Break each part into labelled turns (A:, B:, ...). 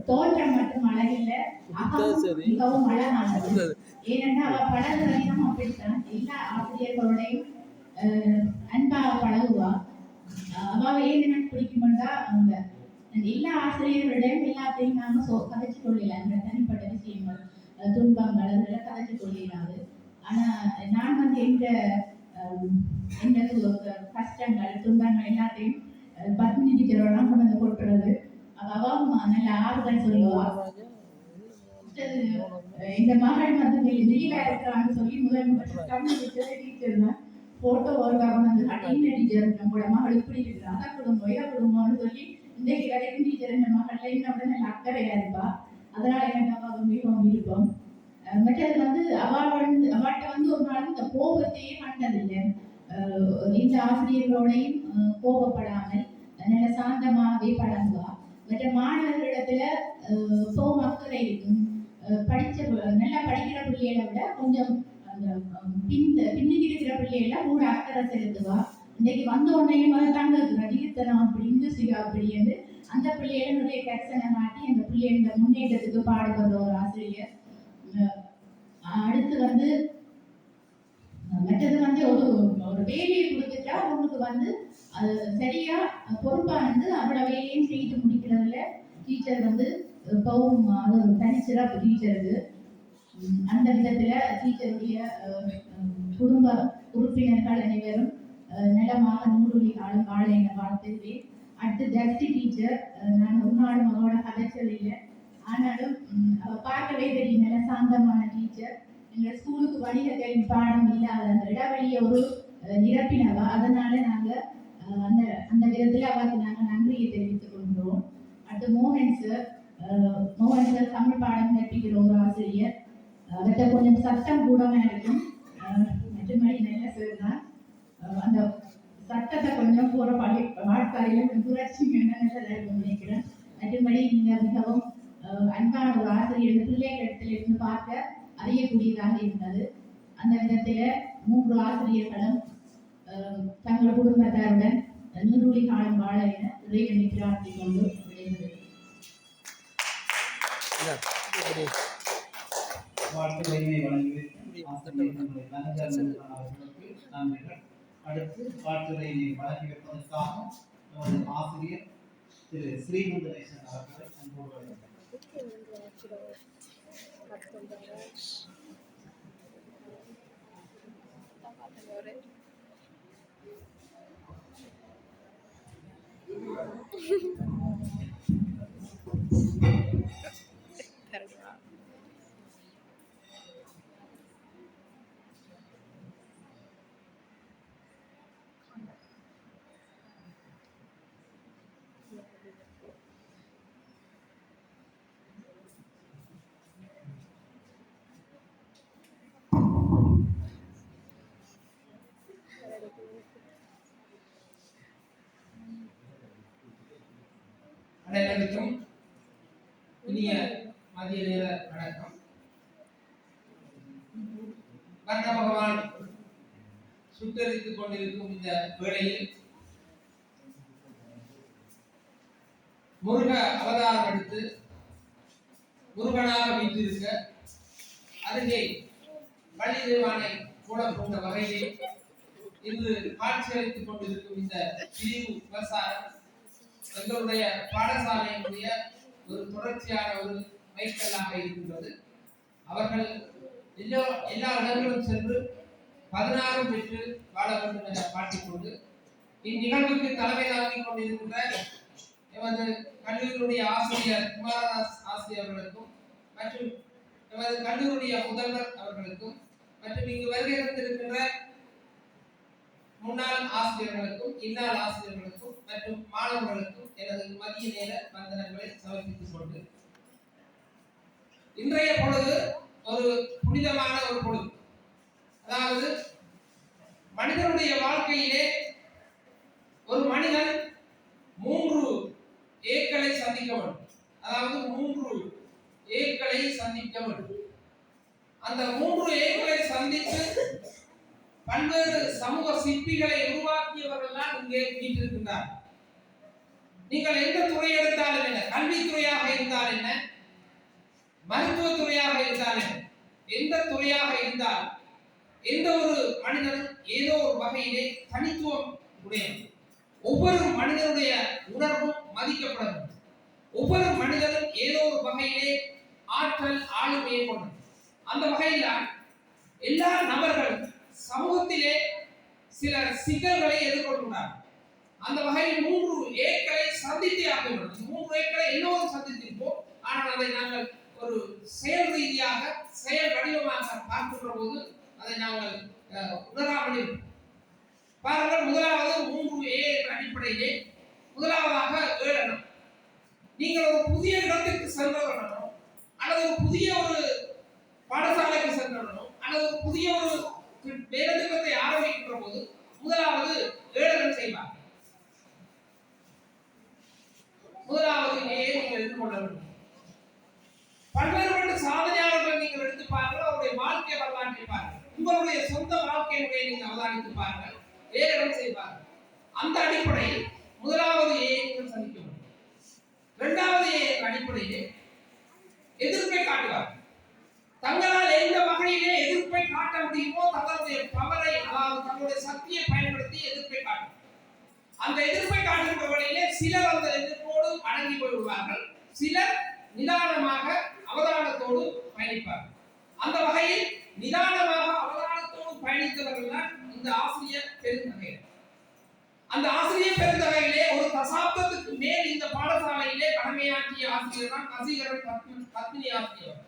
A: தோற்றம் மட்டும் அழகில்லை, மிகவும் அழகானது. ஏனென்றால் அவ பழகுற விதம் அப்படித்தான். எல்லா ஆசிரியர்களோடையும் அன்பாக பழகுவா. அவ ஏன் எனக்கு பிடிக்கும்டா அவங்க எல்லா ஆசிரியர்களிடையும் எல்லாத்தையும் நாம கதைச்சு கொள்ளலாம். தனிப்பட்ட விஷயங்கள், துன்பங்கள் அதெல்லாம் கதைச்சு கொள்ளாது. ஆனா நான் வந்து எந்த கஷ்டங்கள் துன்பங்கள் எல்லாத்தையும் பத்னி டீச்சரோட கொண்டு கொடுக்கறது. அவ நல்ல ஆறுதல் சொல்லுவா. இந்த மகள் வந்து லீவா இருக்கிறான்னு சொல்லி முதல் கண்ணு விட்டதே டீச்சர் தான். போட்டோ ஒர்க்காக வந்து அடின டீச்சர் நம்மளோட மகள் இப்படி இருக்கிறா, அதை குடும்பம் இதை குடும்பம்னு சொல்லி இன்றைக்கு வரைக்கும் டீச்சர் இந்த மகள்ல என்னோட நல்ல அக்கறையா இருப்பா. அதனால எனக்கு அவ மிகவும் விருப்பம். மற்றது வந்து அவாட்ட வந்து ஒரு நாள் இந்த கோபத்தையே கண்டதில்லை. இந்த ஆசிரியர்களோடையும் கோபப்படாமல் நல்ல சாந்தமாகவே பழகுவா. மற்ற மாணவர்களிடத்துல அக்கறை இருக்கும். நல்லா படிக்கிற பிள்ளைகளை விட கொஞ்சம் அந்த பின்னுக்கு இருக்கிற பிள்ளைகளை கூட அக்கறை செலுத்துவா. இன்னைக்கு வந்த உடனே தாங்க ரஜிகத்தனம் அப்படின்னு சிகா அப்படின்னு அந்த பிள்ளைகளை நிறைய கரிசனை மாட்டி அந்த பிள்ளைகள முன்னேற்றத்துக்கு பாடுபடுற ஒரு ஆசிரியர். அடுத்து வந்து மற்றது வந்து ஒரு வேலையை கொடுத்துட்டா அவங்களுக்கு வந்து அது சரியா பொறுப்பா வந்து அவரோட வேலையும் செய்து முடிக்கிறதுல டீச்சர் வந்து பவும் அது ஒரு தனிச்சிறப்பு டீச்சருக்கு. அந்த விதத்துல டீச்சருடைய குடும்ப உறுப்பினர்கள் அனைவரும் நலமாக 100 காலம் வாழ என வாழ்த்துகிறேன். அடுத்து ஜஸ்டி டீச்சர், நான் ஒரு நாளும் அவரோட கதைச்சதில்லை. ஆனாலும் அவ பார்க்கவே தெரியும் நல்ல சாந்தமான டீச்சர். எங்கள் ஸ்கூலுக்கு வணிக கல்வி பாடம் இல்லாத அந்த இடைவெளியை ஒரு நிரப்பினவா. அதனால நாங்க அந்த அந்த விதத்துல அவருக்கு நாங்கள் நன்றியை தெரிவித்துக் கொள்கிறோம். அடுத்து மோகன் சார் தமிழ் பாடம் கற்பிக்கிற ஒரு ஆசிரியர். அவர்கிட்ட கொஞ்சம் சத்தம் கூடமா இருக்கும். மற்றபடி நல்ல சார் தான். அந்த சட்டத்தை கொஞ்சம் போற வாழ்க்கையில புரட்சிங்கன்னா நல்லதா இருக்கும் நினைக்கிறேன். மற்றபடி நீங்க மிகவும் அன்பான ஒரு ஆசிரியர் பிள்ளைகள் இடத்துல இருந்து பார்க்க அறியக்கூடியதாக இருந்தது. அந்த விதத்தில 3 ஆசிரியர்களும் தங்கள் குடும்பத்தாருடன் 100 காலம் வாழ என இறைவனை பிரார்த்திக் கொண்டு
B: வாழ்த்துக்களை வழங்கியிருக்கும் நன்றிகள். அடுத்து வாழ்த்துக்களை வழங்கியிருப்பதற்காக நமது ஆசிரியர் திரு ஸ்ரீமந்தரேசன் அவர்களை அன்போடு
C: அனைவருக்கும் இனிய மதிய நேர வணக்கம். வண்ண பகவான் சுட்டரித்துக் கொண்டிருக்கும் இந்த வேளையில் முருக அவதாரம் எடுத்து முருகனாக வீற்றிருக்க அருகே பள்ளி நிர்வாணை கூட போன்ற வகையில் இன்று காட்சியளித்துக் கொண்டிருக்கும் இந்த பிரிவு விவசாயம் எங்களுடைய பாடசாலையினுடைய ஒரு தொடர்ச்சியான ஒரு மைக்கல்லாக இருக்கின்றது. அவர்கள் எல்லா இடங்களும் சென்று 16 பெற்று வாழ வேண்டும் என காட்டிக்கொண்டு இந்நிகழ்வுக்கு தலைமை தாங்கிக் கொண்டிருக்கின்ற எமது கல்லூரியுடைய ஆசிரியர் குமாரதாஸ் ஆசிரியர்களுக்கும் மற்றும் எமது கல்லூரியுடைய முதல்வர் அவர்களுக்கும் மற்றும் இங்கு வருகை தந்திருக்கின்ற முன்னாள் ஆசிரியர்களுக்கும் இந்நாள் ஆசிரியர்களுக்கும் மற்றும் மாணவர்களுக்கும் எனது மதிய நேர வந்தனங்களை சமர்ப்பித்துக் கொண்டு இன்றைய பொழுது ஒரு புனிதமான ஒரு பொழுது. அதாவது மனிதனுடைய வாழ்க்கையிலே ஒரு மனிதன் 3 ஏக்களை சந்திக்க வேண்டும். அதாவது 3 ஏக்களை சந்திக்க வேண்டும். அந்த 3 ஏக்களை சந்தித்து பல்வேறு சமூக சிற்பிகளை உருவாக்கியவர்கள் தான் இங்கே வீட்டிருக்கின்றார். நீங்கள் எந்த துறை எடுத்தாலும் என்ன, கல்வித்துறையாக இருந்தால் என்ன, மருத்துவத்துறையாக இருந்தால் என்ன, எந்த துறையாக இருந்தால் எந்த ஒரு மனிதனும் ஏதோ ஒரு வகையிலே தனித்துவம் உடையது. ஒவ்வொரு மனிதனுடைய உணர்வும் மதிக்கப்பட வேண்டும். ஒவ்வொரு மனிதனும் ஏதோ ஒரு வகையிலே ஆற்றல் ஆளுமையை கொண்டது. அந்த வகையில் எல்லா நபர்களும் சமூகத்திலே சில சிக்கல்களை எதிர்கொள்கிறார். அந்த வகையில் 3 ஏக்களை சந்தித்தே ஆக வேண்டும். 3 ஏக்களை எல்லோரும் சந்தித்திருப்போம். ஆனால் அதை நாங்கள் ஒரு செயல் ரீதியாக செயல் வடிவமாக பார்க்கின்ற போது அதை நாங்கள் உணராமல் இருப்போம். பாருங்கள், முதலாவது 3A என்ற அடிப்படையிலே முதலாவதாக ஏளனம். நீங்கள் ஒரு புதிய இடத்திற்கு சென்றவர்களோ அல்லது ஒரு புதிய ஒரு பாடசாலைக்கு சென்றவர்களோ அல்லது ஒரு புதிய ஒரு வேலை திட்டத்தை ஆரம்பிக்கின்ற போது முதலாவது ஏளனம் செய்வார். முதலாவது நீங்கள் எதிர்கொள்ள வேண்டும். பல்வேறுபட்ட சாதனையாளர்கள் நீங்கள் எடுத்து பாருங்கள், அவருடைய வாழ்க்கை வரலாற்றை பாருங்கள், உங்களுடைய சொந்த வாழ்க்கையை நீங்கள் அவதானித்து பாருங்கள், ஏளனம் செய்வார்கள். அந்த அடிப்படையில் முதலாவது நீங்கள் சந்திக்க வேண்டும். இரண்டாவது அடிப்படையில் எதிர்ப்பை காட்டுவார்கள். தங்களால் எந்த வகையிலே எதிர்ப்பை காட்ட முடியுமோ தங்களுடைய பவரை, அதாவது தங்களுடைய சக்தியை பயன்படுத்தி எதிர்ப்பை காட்டும். அந்த எதிர்ப்பை காட்டுகின்ற வழியிலே சிலர் அந்த எதிர்ப்போடு அடங்கி போய்விடுவார்கள், சிலர் நிதானமாக அவதானத்தோடு பயணிப்பார்கள். அந்த வகையில் நிதானமாக அவதானத்தோடு பயணித்தவர்கள் தான் இந்த ஆசிரியர் பெருந்தகையர். அந்த ஆசிரியர் பெருந்தகையிலே ஒரு தசாப்தத்துக்கு மேல் இந்த பாடசாலையிலே கடமையாற்றிய ஆசிரியர் தான் வசீகரன் பத்மினி ஆசிரியர்.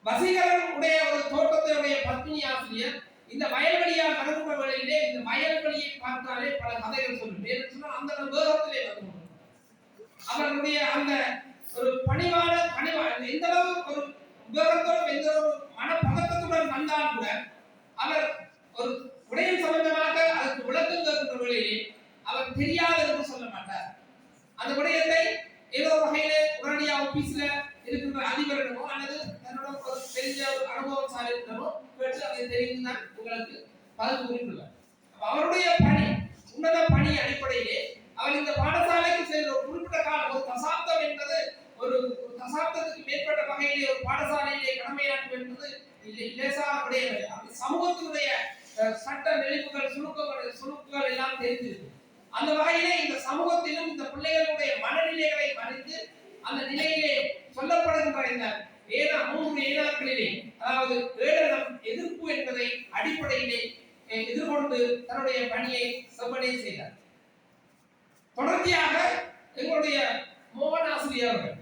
C: வசீகரன் உடைய ஒரு தோட்டத்தினுடைய பத்மினி ஆசிரியர் இந்த வயல்வெளியால் கடந்த வேளையிலே இந்த வயல்வெளியை பார்த்தாலே பல கதைகள் சொல்லும். ஏன்னு சொன்னால் அந்த வேகத்திலே வந்து அவர்களுடைய அந்த ஒரு பணிவான எந்த அளவு ஒரு வேகத்தோடு எந்த ஒரு மனப்பதக்கத்துடன் வந்தால் கூட அவர் ஒரு உடையின் சம்பந்தமாக அதற்கு விளக்கம் கேட்கின்ற வேளையிலே அவர் தெரியாது என்று சொல்ல மாட்டார். அந்த விடயத்தை ஏதோ வகையிலே உடனடியாக ஆபீஸ்ல இருக்கின்ற அதிபரிடமோ அல்லது தன்னோட ஒரு தெரிஞ்ச ஒரு அனுபவசாலியிடமோ கேட்டு அதை தெரிந்துதான் உங்களுக்கு பதில் கூறியுள்ளார். அவருடைய பணி, உன்னத பணி அடிப்படையிலே அவர் இந்த பாடசாலைக்கு சென்ற ஒரு குறிப்பிட்ட காலம், ஒரு தசாப்தம் என்பது ஒரு தசாப்தத்துக்கு மேற்பட்ட வகையிலே ஒரு பாடசாலையிலே கடமையாற்றும் என்பது லேசான விடயமில்லை. அந்த சமூகத்தினுடைய சட்ட நெளிப்புகள் சுணுக்குகள் எல்லாம் தெரிஞ்சிருக்கு. அந்த வகையிலே இந்த சமூகத்திலும் இந்த பிள்ளைகளுடைய மனநிலைகளை அறிந்து அந்த நிலையிலே சொல்லப்படுகின்ற இந்த 3 ஏனாக்களிலே, அதாவது ஏளனம், எதிர்ப்பு என்பதை அடிப்படையிலே எதிர்கொண்டு தன்னுடைய பணியை செவ்வனே செய்தார். தொடர்ச்சியாக எங்களுடைய மோகன் ஆசிரியர் அவர்கள்,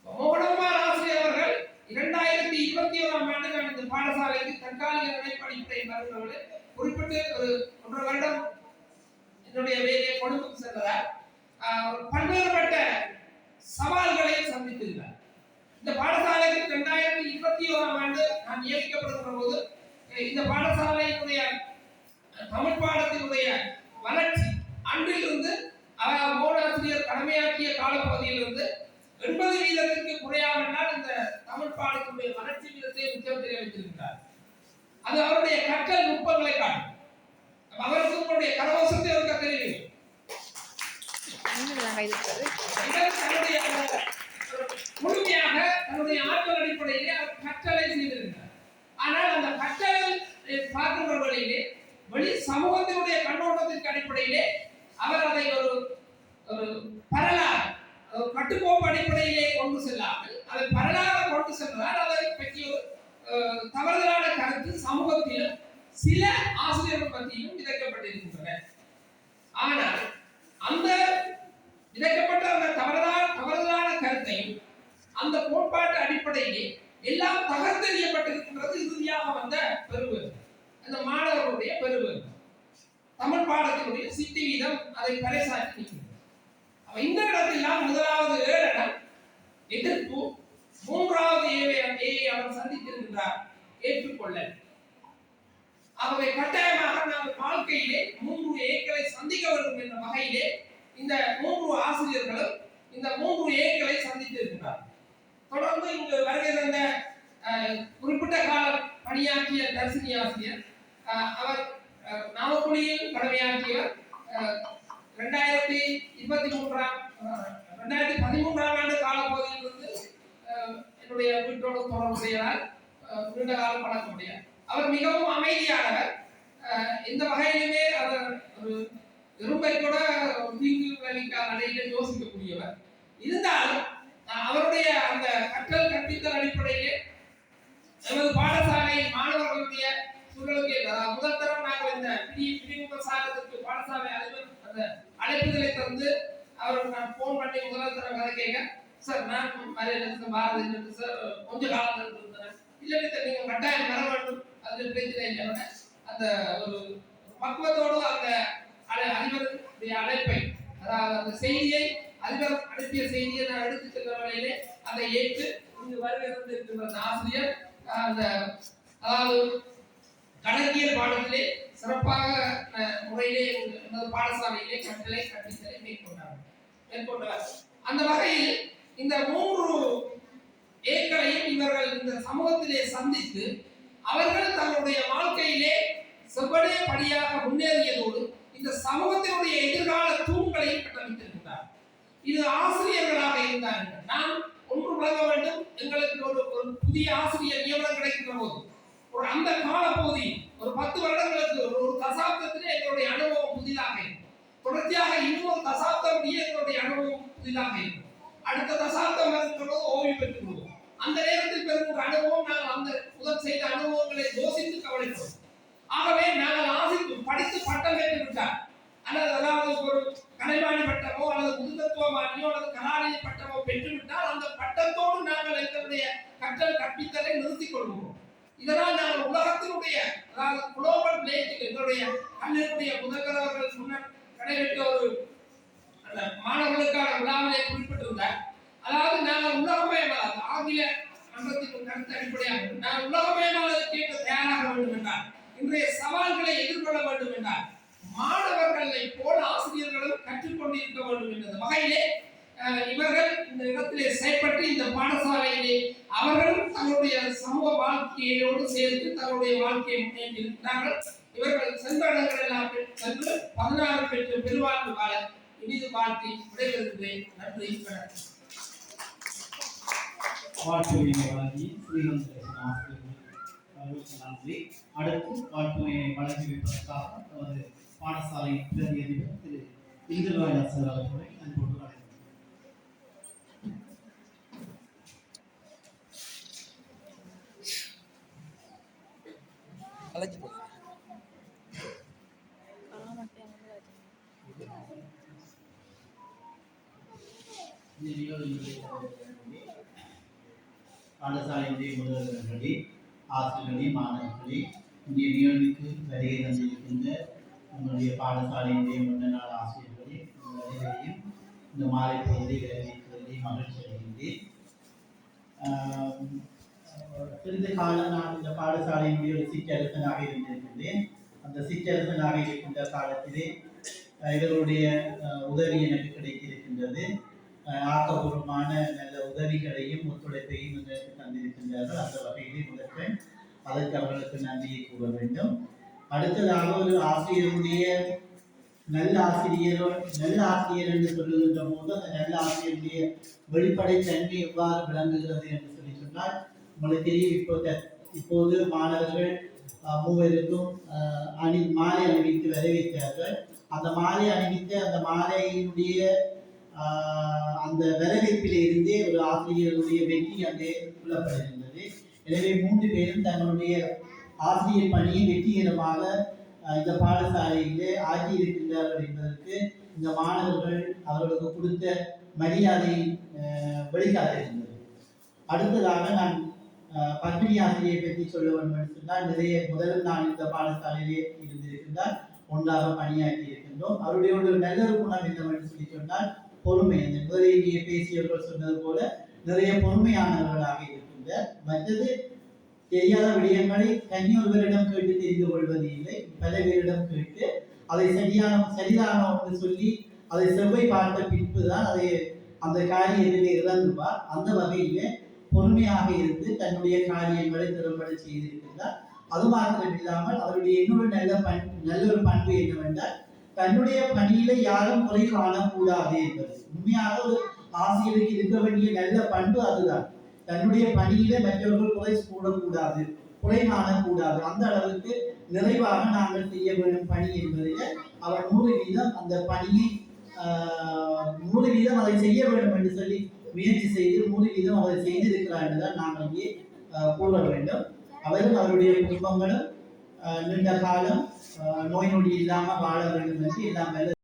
C: மோகனகுமார் ஆசிரியர் அவர்கள் 2021ஆம் ஆண்டு இந்த பாடசாலைக்கு தற்காலிக இணைப்படிப்பை வருகிறவர்கள் குறிப்பிட்டு ஒரு 1.5 வருடம் என்னுடைய வேலையை கொழும்புக்கு சென்றதால் பல்வேறுபட்ட சவால்களை சந்தித்திருந்தார். இந்த பாடசாலைக்கு 2021ஆம் ஆண்டு நான் நியமிக்கப்படுகிற போது இந்த பாடசாலையினுடைய தமிழ் பாடத்தினுடைய வளர்ச்சி அன்றிலிருந்து மோகனாசிரியர் கடமையாற்றிய காலப்பகுதியிலிருந்து 80% குறையாமல் இந்த தமிழ் பாடத்தினுடைய வளர்ச்சி விதத்தை உச்சத்தில் வைத்திருக்கிறார். அது அவருடைய கற்றல் நுட்பங்களை காட்டும். அவருக்கு உங்களுடைய கரவசத்தை இருக்க தெரியும். முழுமையாக தன்னுடைய ஆற்றல் அடிப்படையிலே அவர் கற்றலை செய்திருக்கிறார். ஆனால் அந்த கற்றலை பார்க்கின்ற வழியிலே வெளி சமூகத்தினுடைய கண்ணோட்டத்திற்கு அடிப்படையிலே அவர் அதை ஒரு பரலாக கட்டுக்கோப்பு அடிப்படையிலே கொண்டு செல்லாமல் அதை பரலாக கொண்டு சென்றதால் அதை பற்றி ஒரு தவறுதலான கருத்து சமூகத்திலும் சில ஆசிரியர்கள் பற்றியும் விதைக்கப்பட்டிருக்கின்றன. ஆனால் அந்த விதைக்கப்பட்ட அந்த தவறுதலான கருத்தையும் அந்த கோட்பாட்டு அடிப்படையிலே எல்லாம் தகர்த்தெறியப்பட்டிருக்கின்றது. இறுதியாக வந்த பெறுவது அந்த மாணவர்களுடைய பெறுவது தமிழ் பாடத்தினுடைய சித்தி வீதம் அதை பறைசாற்றி நிற்கிறது. இந்த இடத்தில் முதலாவது ஏளனம், எதிர்ப்பு, 3வது அவர் சந்தித்திருக்கிறார் ஏற்றுக்கொள்ள. ஆகவே கட்டாயமாக நாம் வாழ்க்கையிலே 3 ஏக்களை சந்திக்க வேண்டும் என்ற வகையிலே இந்த 3 ஆசிரியர்களும் இந்த 3 ஏக்களை சந்தித்திருக்கிறார். தொடர்ந்து இங்கு வருகை தந்த குறிப்பிட்ட காலம் பணியாற்றிய தர்சினி ஆசிரியர், அவர் நாமக்குழியில் கடமையாற்றியவர், 2013ஆம் ஆண்டு காலப்பகுதியிலிருந்து என்னுடைய வீட்டோடு தொடர்புடையதால் நீண்ட காலம் பழக்க முடியாது. அவர் மிகவும் அமைதியானவர். எந்த வகையிலுமே அவர் ஒரு எறும்பை கூட தீங்கு விளைவிக்காத நிலையில யோசிக்கக்கூடியவர். இருந்தாலும் அவருடைய அந்த கற்றல் கற்பித்தல் அடிப்படையிலே நமது பாடசாலை மாணவர்களுடைய சூழலுக்கு முதல் தரம் நாங்கள் இந்த பிரிமுக சாரத்திற்கு பாடசாலை அதிபர் அந்த அழைப்புதலை தந்து அவர் நான் போன் பண்ணி முதல் தரம் கதை கேட்க, சார் நான் மரியாதை பாரதி சார் கொஞ்ச காலம் இருந்தேன், இல்லை நீங்க கட்டாயம் வர வேண்டும், அது பிரச்சனை இல்லை. அந்த ஒரு பக்குவத்தோடு அந்த அதிபருடைய அழைப்பை, அதாவது அந்த செய்தியை, அதிபர் அனுப்பிய செய்தியை நான் எடுத்து சென்ற வகையிலே அதை ஏற்று இங்கு வருகை இருக்கின்ற ஆசிரியர் அந்த அதாவது கணக்கியல் பாடத்திலே சிறப்பாக முறையிலே நமது பாடசாலையிலே கற்றலை கற்பித்தலை மேற்கொண்டவர். அந்த வகையில் இந்த 3 ஏக்களையும் இவர்கள் இந்த சமூகத்திலே சந்தித்து அவர்கள் தங்களுடைய வாழ்க்கையிலே செவ்வனே படியாக முன்னேறியதோடு இந்த சமூகத்தினுடைய எதிர்கால தூண்களையும் கட்டமைத்திருக்கிறார். இது ஆசிரியர்களாக இருந்தார்கள். நாம் ஒன்று விளங்க வேண்டும், எங்களுக்கு ஒரு புதிய ஆசிரியர் நியமனம் கிடைக்கின்ற போது ஒரு அந்த கால பகுதி ஒரு 10 வருடங்களுக்கு ஒரு தசாப்தத்திலே எங்களுடைய அனுபவம் புதிதாக இருக்கும். தொடர்ச்சியாக இன்னொரு தசாப்தம் எங்களுடைய அனுபவம் புதிதாக இருக்கும். அடுத்த தசாப்தம் வரும்போது ஓய்வு பெற்றுக் கொள்வோம். அந்த நேரத்தில் பெறுகின்ற அனுபவம் நாங்கள் அந்த முதல் செய்த அனுபவங்களை யோசித்து கவலைப்படுவோம். ஆகவே நாங்கள் ஆசித்து படித்து பட்டம் பெற்று விட்டார் அல்லது அதாவது ஒரு கலைவாணி பட்டமோ அல்லது முதுதத்துவமானியோ அல்லது கலாநிதி பட்டமோ பெற்றுவிட்டால் அந்த பட்டத்தோடு நாங்கள் எங்களுடைய கற்றல் கற்பித்தலை நிறுத்திக் கொள்வோம். இதனால் நாங்கள் உலகத்தினுடைய அதாவது குளோபல் பிளேஜில் எங்களுடைய கல்லூரியுடைய முதல்வர் அவர்கள் முன்னர் நடைபெற்ற ஒரு மாணவர்களுக்கான விழாவிலே குறிப்பிட்டிருந்தார். அதாவது நாங்கள் உலகமயமானது ஆங்கில மன்றத்தின் கருத்து அடிப்படையாக நாங்கள் உலகமயமானதற்கு தயாராக வேண்டும் என்றால், இன்றைய சவால்களை எதிர்கொள்ள வேண்டும் என்றால் மாணவர்களை போல் ஆசிரியர்களும் கற்றுக்கொண்டிருக்க வேண்டும் என்ற வகையிலே இவர்கள் இந்த இடத்திலே செயல்பட்டு இந்த பாடசாலையிலே அவர்களும் தங்களுடைய சமூக வாழ்க்கையோடு சேர்த்து தங்களுடைய வாழ்க்கையை முன்னேற்றி இருக்கிறார்கள். இவர்கள் சென்ற இடங்கள் எல்லாம் சென்று 16 பெற்று பெருவாழ்வு வாழ இனிது வாழ்த்தி விடைபெறுகிறேன். நன்றி.
B: வாழ்த்துரையை வழங்கி ஸ்ரீவந்தரசன் ஆசிரியர்களுக்கு நன்றி. அடுத்து வாழ்த்துரையை வழங்கி வைப்பதற்காக நமது பாடசாலை பிரதி அதிபர் திரு இந்திரராஜர் அவர்களை அன்போடு பாடசாலையினுடைய முதல்வர்களே, ஆசிரியர்களே, மாணவர்களே, இன்றைய நிகழ்வுக்கு வருகை தந்திருக்கின்ற உங்களுடைய பாடசாலையினுடைய முன்னாள் ஆசிரியர்களே, அனைவரையும் இந்த மாலை பொழுதை வரவேற்பதிலே மகிழ்ச்சி அடைகின்றேன். சிறிது காலம் நான் இந்த பாடசாலையினுடைய ஒரு சிற்றரசனாக இருந்திருக்கின்றேன். அந்த சிற்றரசனாக இருக்கின்ற காலத்திலே இவர்களுடைய உதவி எனக்கு கிடைத்திருக்கின்றது. ஆக்கப்பூர்வமான நல்ல உதவிகளையும் ஒத்துழைப்பையும் எங்களுக்கு தந்திருக்கின்றார்கள். அந்த வகையிலே முதற்கண் அதற்கு அவர்களுக்கு நன்றியை கூற வேண்டும். அடுத்ததாக ஒரு ஆசிரியருடைய நல்ல ஆசிரியர் என்று சொல்லுகின்ற போது அந்த நல்ல ஆசிரியருடைய வெளிப்படை தன்மை எவ்வாறு விளங்குகிறது என்று சொல்லி சொன்னால், உங்களுக்கு தெரியும், இப்போது மாணவர்கள் மூவருக்கும் மாலை அணிவித்து வரவேற்றார்கள். அந்த மாலை அணிவித்த அந்த மாலையினுடைய அந்த வரவேற்பிலே இருந்தே ஒரு ஆசிரியருடைய வெற்றி அங்கே புலப்படுகின்றது. எனவே 3 பேரும் தங்களுடைய ஆசிரியர் பணியை வெற்றிகரமாக இந்த பாடசாலையிலே ஆகியிருக்கின்றார்கள் என்பதற்கு இந்த மாணவர்கள் அவர்களுக்கு கொடுத்த மரியாதை வெளிக்காட்டுகின்றது. அடுத்ததாக நான் பத்மினி ஆசிரியை பற்றி சொல்ல வேண்டும் என்று சொன்னால், முதலில் நான் இந்த பாடசாலையிலே இருந்திருக்கின்றால் ஒன்றாக பணியாற்றி இருக்கின்றோம். அவருடைய ஒரு நல்ல குணம் என்னவென்று சொல்லி சொன்னால் பொறுமை. அந்த முதலிலேயே பேசியவர்கள் சொன்னது போல நிறைய பொறுமையானவர்களாக இருக்கின்ற, மற்றது தெரியாத விடயங்களை தனியொருவரிடம் கேட்டு தெரிந்து கொள்வது இல்லை, பல பேரிடம் கேட்டு அதை சரிதானோ என்று சொல்லி அதை செவ்வை பார்த்த பின்புதான் அதை அந்த காரியத்திலே இறங்குவார். அந்த வகையிலே பொறுமையாக இருந்து தன்னுடைய காரியங்களை திறம்பட செய்திருக்கின்றார். அது மாத்திரம் இல்லாமல் அவருடைய இன்னொரு நல்ல ஒரு பண்பு என்னவென்றால், தன்னுடைய பணியில யாரும் குறை காணக்கூடாது என்பது உண்மையாக ஒரு ஆசிரியருக்கு இருக்க வேண்டிய நல்ல பண்பு அதுதான். தன்னுடைய பணியில மற்றவர்கள் குறை கூடக்கூடாது, குறை காணக்கூடாது. அந்த அளவுக்கு நிறைவாக நாங்கள் செய்ய வேண்டும் பணி என்பதில் அவர் 100% அந்த பணியை 100% அதை செய்ய வேண்டும் என்று சொல்லி முயற்சி செய்து 100% அதை செய்திருக்கிறார் என்றுதான் நாங்கள் இங்கே கூற வேண்டும். அவரும் அவருடைய குடும்பங்களும் நீண்ட காலம் நோய் நொடி இல்லாமல் வாழ வேண்டும் என்று எல்லாம்